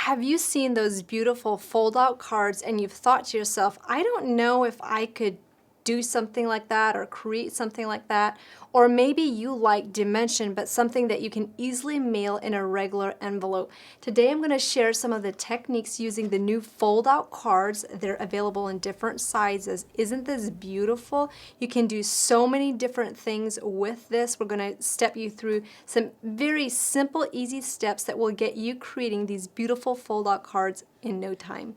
Have you seen those beautiful fold-out cards and you've thought to yourself, I don't know if I could do something like that or create something like that? Or maybe you like dimension, but something that you can easily mail in a regular envelope. Today I'm going to share some of the techniques using the new fold-out cards. They're available in different sizes. Isn't this beautiful? You can do so many different things with this. We're going to step you through some very simple, easy steps that will get you creating these beautiful fold-out cards in no time.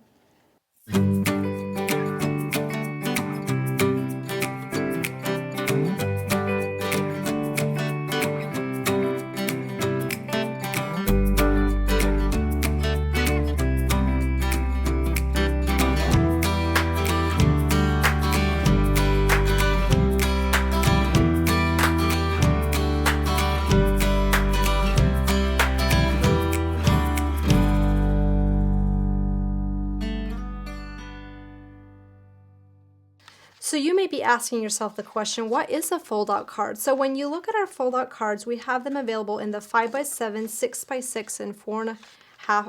So you may be asking yourself the question, what is a fold-out card? So when you look at our fold-out cards, we have them available in the 5x7, 6x6, and 4.5,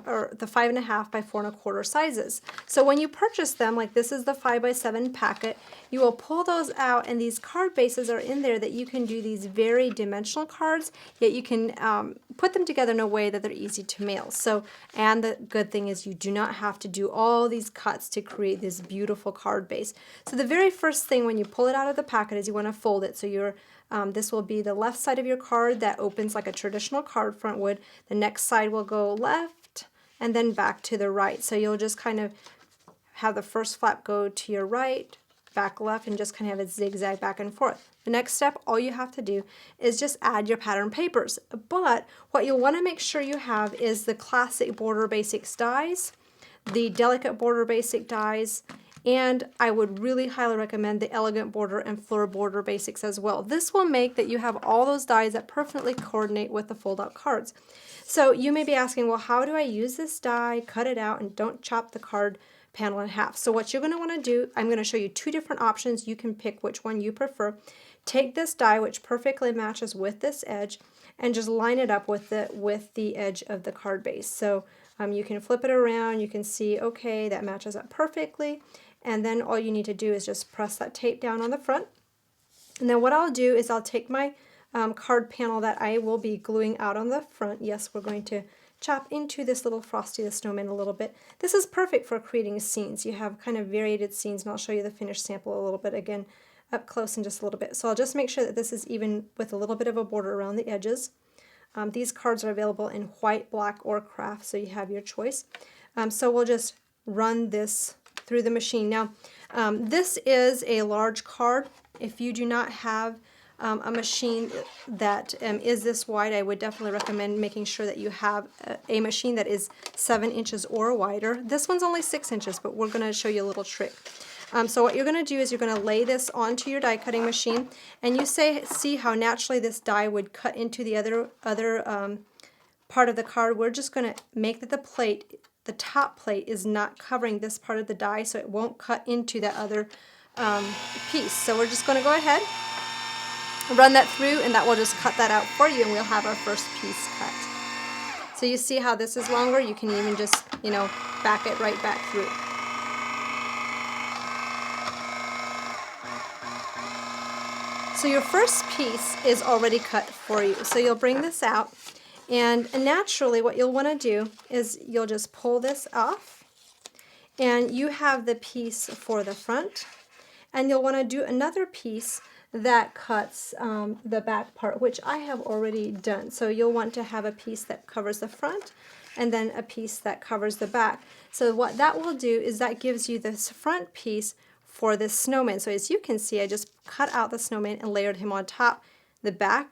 or the 5.5 by 4.25 sizes. So when you purchase them, like this is the 5x7 packet, you will pull those out, and these card bases are in there that you can do these very dimensional cards, yet you can put them together in a way that they're easy to mail. So, and the good thing is you do not have to do all these cuts to create this beautiful card base. So the very first thing when you pull it out of the packet is you want to fold it. So you're this will be the left side of your card that opens like a traditional card front would. The next side will go left and then back to the right. So you'll just kind of have the first flap go to your right, back left, and just kind of have a zigzag back and forth. The next step, all you have to do is just add your pattern papers. But what you'll want to make sure you have is the classic Border Basics dies, the delicate Border Basic dies, and I would really highly recommend the Elegant Border and Fleur Border Basics as well. This will make that you have all those dies that perfectly coordinate with the fold-out cards. So you may be asking, well, how do I use this die, cut it out, and don't chop the card panel in half? So what you're going to want to do, I'm going to show you two different options. You can pick which one you prefer. Take this die, which perfectly matches with this edge, and just line it up with the edge of the card base. So you can flip it around. You can see, okay, that matches up perfectly. And then all you need to do is just press that tape down on the front. And then what I'll do is I'll take my card panel that I will be gluing out on the front. Yes, we're going to chop into this little Frosty the Snowman a little bit. This is perfect for creating scenes. You have kind of variated scenes, and I'll show you the finished sample a little bit again up close in just a little bit. So I'll just make sure that this is even with a little bit of a border around the edges. These cards are available in white, black, or Kraft, so you have your choice. So we'll just run this through the machine. Now, this is a large card. If you do not have a machine that is this wide, I would definitely recommend making sure that you have a machine that is 7 inches or wider. This one's only 6 inches, but we're going to show you a little trick. So what you're going to do is you're going to lay this onto your die cutting machine, and you see how naturally this die would cut into the other part of the card. We're just going to make that the top plate is not covering this part of the die, so it won't cut into that other piece. So we're just going to go ahead, run that through, and that will just cut that out for you, and we'll have our first piece cut. So you see how this is longer? You can even just, back it right back through. So your first piece is already cut for you. So you'll bring this out, and naturally what you'll want to do is you'll just pull this off, and you have the piece for the front, and you'll want to do another piece that cuts the back part, which I have already done. So you'll want to have a piece that covers the front and then a piece that covers the back. So what that will do is that gives you this front piece for this snowman. So as you can see, I just cut out the snowman and layered him on top. The back,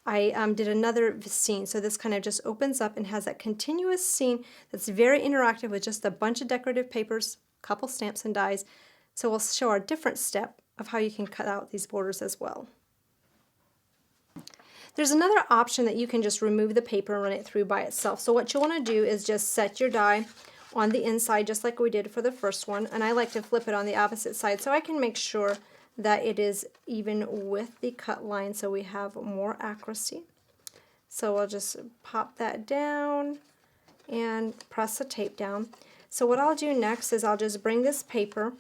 I did another scene. So this kind of just opens up and has that continuous scene that's very interactive with just a bunch of decorative papers, a couple stamps and dies. So we'll show our different step of how you can cut out these borders as well. There's another option that you can just remove the paper and run it through by itself. So what you'll want to do is just set your die on the inside just like we did for the first one, and I like to flip it on the opposite side so I can make sure that it is even with the cut line so we have more accuracy. So I'll just pop that down, and press the tape down. So what I'll do next is I'll just bring this paper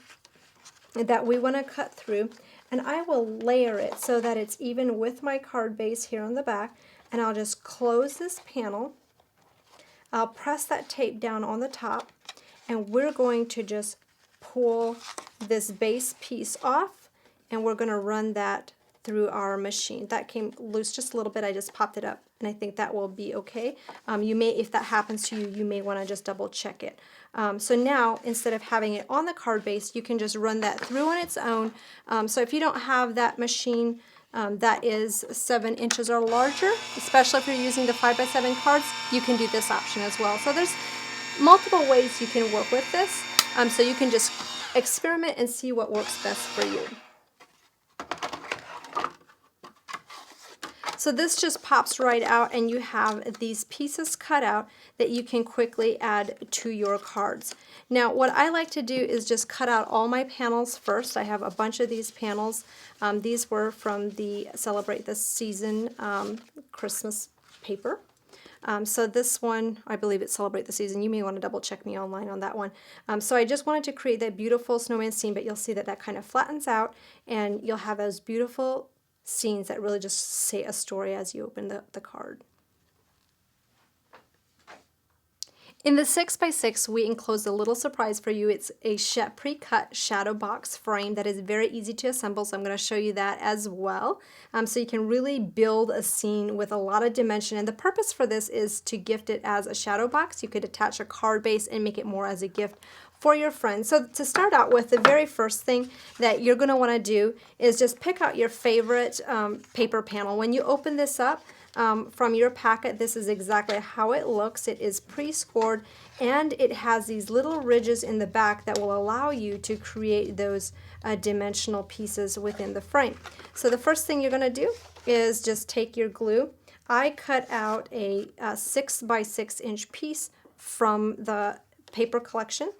that we want to cut through, and I will layer it so that it's even with my card base here on the back, and I'll just close this panel. I'll press that tape down on the top, and we're going to just pull this base piece off, and we're going to run that through our machine. That came loose just a little bit. I just popped it up, and I think that will be okay. You may, if that happens to you, you may want to just double check it. So now, instead of having it on the card base, you can just run that through on its own. So if you don't have that machine that is 7 inches or larger, especially if you're using the 5x7 cards, you can do this option as well. So there's multiple ways you can work with this. So you can just experiment and see what works best for you. So this just pops right out, and you have these pieces cut out that you can quickly add to your cards. Now what I like to do is just cut out all my panels first. I have a bunch of these panels. These were from the Celebrate the Season Christmas paper. So this one, I believe it's Celebrate the Season. You may want to double check me online on that one. So I just wanted to create that beautiful snowman scene, but you'll see that that kind of flattens out, and you'll have those beautiful scenes that really just say a story as you open the card. In the 6x6, we enclosed a little surprise for you. It's a pre-cut shadow box frame that is very easy to assemble, so I'm going to show you that as well. So you can really build a scene with a lot of dimension, and the purpose for this is to gift it as a shadow box. You could attach a card base and make it more as a gift for your friends. So to start out with, the very first thing that you're going to want to do is just pick out your favorite paper panel. When you open this up from your packet, this is exactly how it looks. It is pre-scored, and it has these little ridges in the back that will allow you to create those dimensional pieces within the frame. So the first thing you're going to do is just take your glue. I cut out a 6x6 inch piece from the paper collection,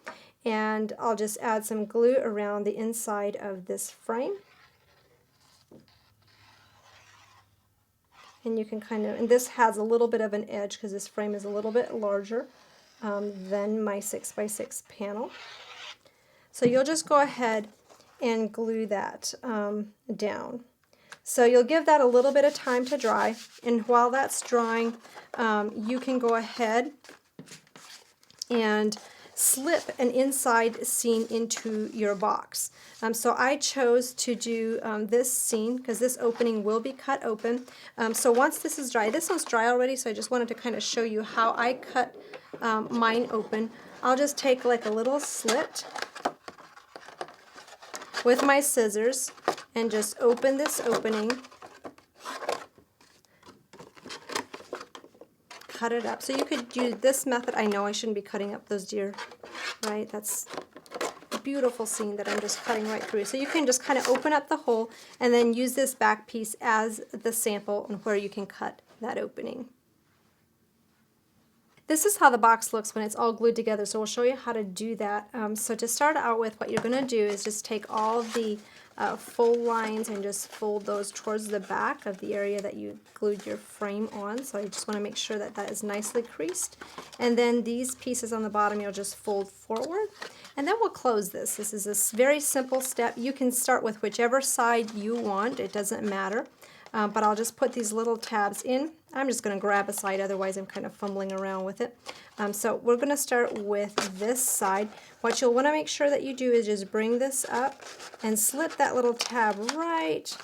and I'll just add some glue around the inside of this frame. And you can kind of, and this has a little bit of an edge because this frame is a little bit larger than my 6x6 panel. So you'll just go ahead and glue that down. So you'll give that a little bit of time to dry, and while that's drying, you can go ahead and slip an inside scene into your box. So I chose to do this scene because this opening will be cut open. So once this is dry, this one's dry already, so I just wanted to kind of show you how I cut mine open. I'll just take like a little slit with my scissors and just open this opening, cut it up. So you could do this method. I know I shouldn't be cutting up those deer, right? That's a beautiful scene that I'm just cutting right through. So you can just kind of open up the hole and then use this back piece as the sample and where you can cut that opening. This is how the box looks when it's all glued together, so we'll show you how to do that. So to start out with, what you're going to do is just take all of the fold lines and just fold those towards the back of the area that you glued your frame on. So you just want to make sure that that is nicely creased. And then these pieces on the bottom you'll just fold forward. And then we'll close this. This is a very simple step. You can start with whichever side you want. It doesn't matter. But I'll just put these little tabs in. I'm just going to grab a side, otherwise I'm kind of fumbling around with it. So we're going to start with this side. What you'll want to make sure that you do is just bring this up and slip that little tab right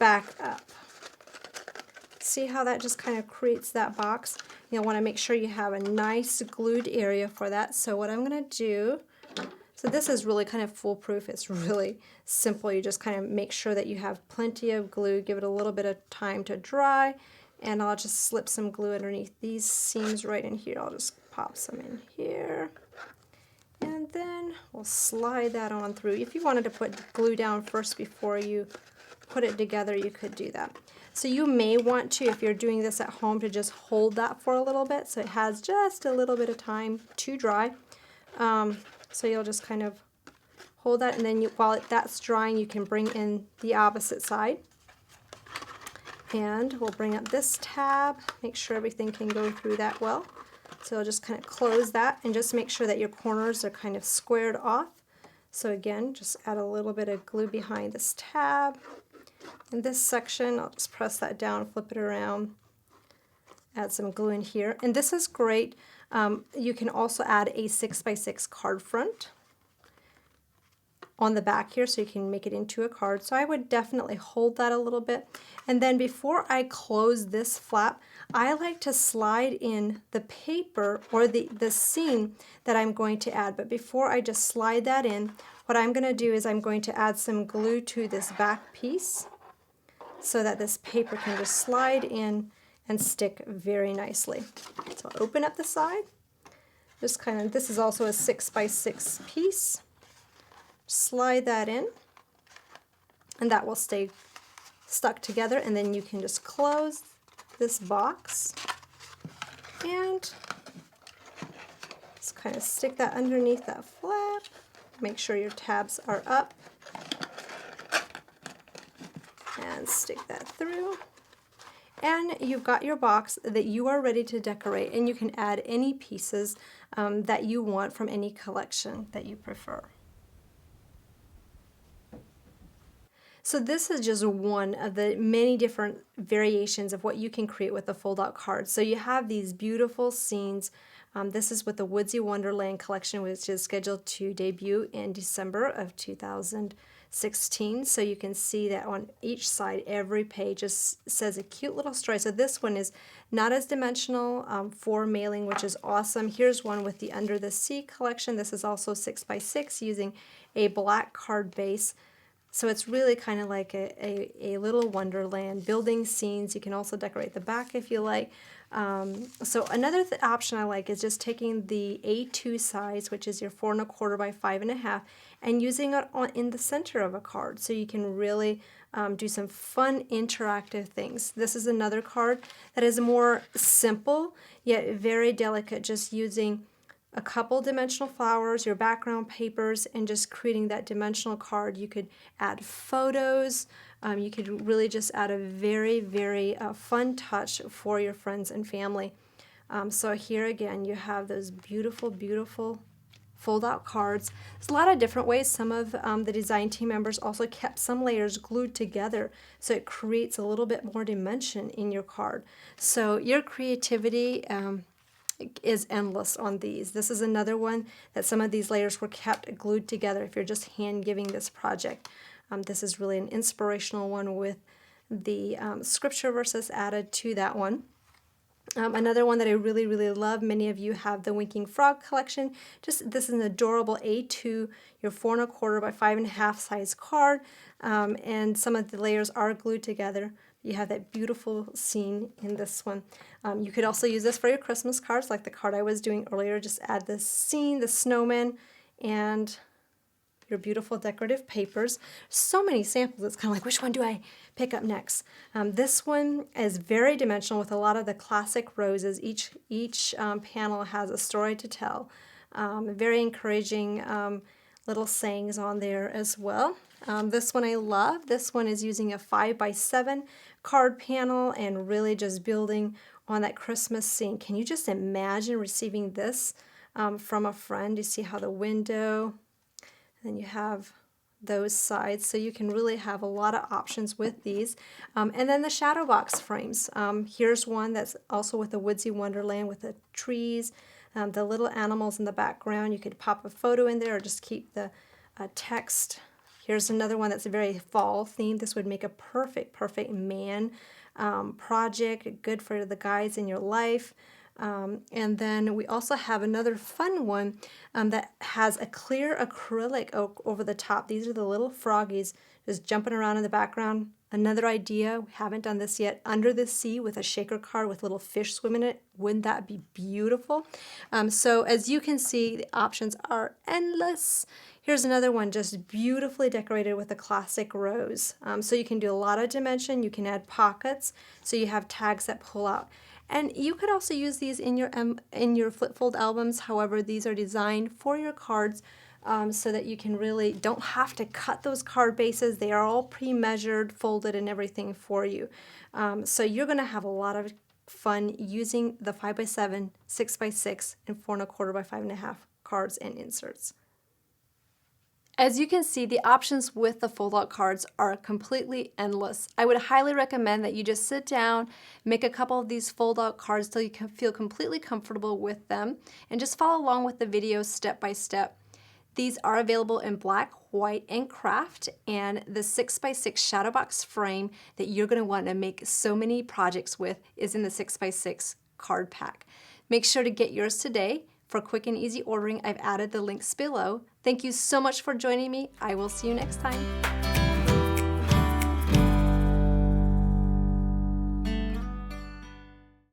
back up. See how that just kind of creates that box? You'll want to make sure you have a nice glued area for that. So what I'm going to do, so this is really kind of foolproof. It's really simple. You just kind of make sure that you have plenty of glue. Give it a little bit of time to dry. And I'll just slip some glue underneath these seams right in here. I'll just pop some in here. And then we'll slide that on through. If you wanted to put glue down first before you put it together, you could do that. So you may want to, if you're doing this at home, to just hold that for a little bit so it has just a little bit of time to dry. So you'll just kind of hold that, and then while that's drying, you can bring in the opposite side. And we'll bring up this tab, make sure everything can go through that well. So I'll just kind of close that and just make sure that your corners are kind of squared off. So again, just add a little bit of glue behind this tab. In this section, I'll just press that down, flip it around, add some glue in here. And this is great. You can also add a 6x6 card front on the back here so you can make it into a card. So I would definitely hold that a little bit. And then before I close this flap, I like to slide in the paper or the scene that I'm going to add. But before I just slide that in, what I'm going to do is I'm going to add some glue to this back piece so that this paper can just slide in and stick very nicely. So I'll open up the side. Just kind of, this is also a 6x6 piece. Slide that in, and that will stay stuck together, and then you can just close this box and just kind of stick that underneath that flap. Make sure your tabs are up and stick that through. And you've got your box that you are ready to decorate, and you can add any pieces that you want from any collection that you prefer. So this is just one of the many different variations of what you can create with a fold-out card. So you have these beautiful scenes. This is with the Woodsy Wonderland collection, which is scheduled to debut in December of 2016. So you can see that on each side, every page just says a cute little story. So this one is not as dimensional for mailing, which is awesome. Here's one with the Under the Sea collection. This is also 6x6 using a black card base. So it's really kind of like a little wonderland, building scenes. You can also decorate the back if you like. So another option I like is just taking the A2 size, which is your 4 1/4 by 5 1/2, and using it in the center of a card. So you can really do some fun interactive things. This is another card that is more simple, yet very delicate, just using a couple dimensional flowers, your background papers, and just creating that dimensional card. You could add photos. You could really just add a very, very fun touch for your friends and family. So here again, you have those beautiful, beautiful fold-out cards. There's a lot of different ways. Some of the design team members also kept some layers glued together, so it creates a little bit more dimension in your card. So your creativity is endless on these. This is another one that some of these layers were kept glued together if you're just hand giving this project. This is really an inspirational one with the scripture verses added to that one. Another one that I really, really love, many of you have the Winking Frog collection. This is an adorable A2, your 4 1/4 by 5 1/2 size card, and some of the layers are glued together. You have that beautiful scene in this one. You could also use this for your Christmas cards, like the card I was doing earlier. Just add the scene, the snowman, and your beautiful decorative papers. So many samples, it's kind of like, which one do I pick up next? This one is very dimensional with a lot of the classic roses. Each panel has a story to tell. Very encouraging little sayings on there as well. This one I love. This one is using a 5x7 card panel and really just building on that Christmas scene. Can you just imagine receiving this from a friend? You see how the window, and then you have those sides, so you can really have a lot of options with these. And then the shadow box frames. Here's one that's also with the Woodsy Wonderland with the trees, the little animals in the background. You could pop a photo in there or just keep the text. Here's another one that's very fall themed. This would make a perfect man project, good for the guys in your life. And then we also have another fun one that has a clear acrylic over the top. These are the little froggies just jumping around in the background. Another idea, we haven't done this yet, Under the Sea with a shaker card with little fish swimming in it. Wouldn't that be beautiful? So as you can see, the options are endless. Here's another one just beautifully decorated with a classic rose. So you can do a lot of dimension. You can add pockets, so you have tags that pull out. And you could also use these in your flip fold albums. However, these are designed for your cards so that you can really don't have to cut those card bases. They are all pre-measured, folded, and everything for you. So you're going to have a lot of fun using the 5x7, 6x6, and 4 1/4 by 5 1/2 cards and inserts. As you can see, the options with the fold-out cards are completely endless. I would highly recommend that you just sit down, make a couple of these fold-out cards till you can feel completely comfortable with them, and just follow along with the video step by step. These are available in black, white, and Kraft, and the 6x6 shadow box frame that you're going to want to make so many projects with is in the 6x6 card pack. Make sure to get yours today. For quick and easy ordering, I've added the links below. Thank you so much for joining me. I will see you next time.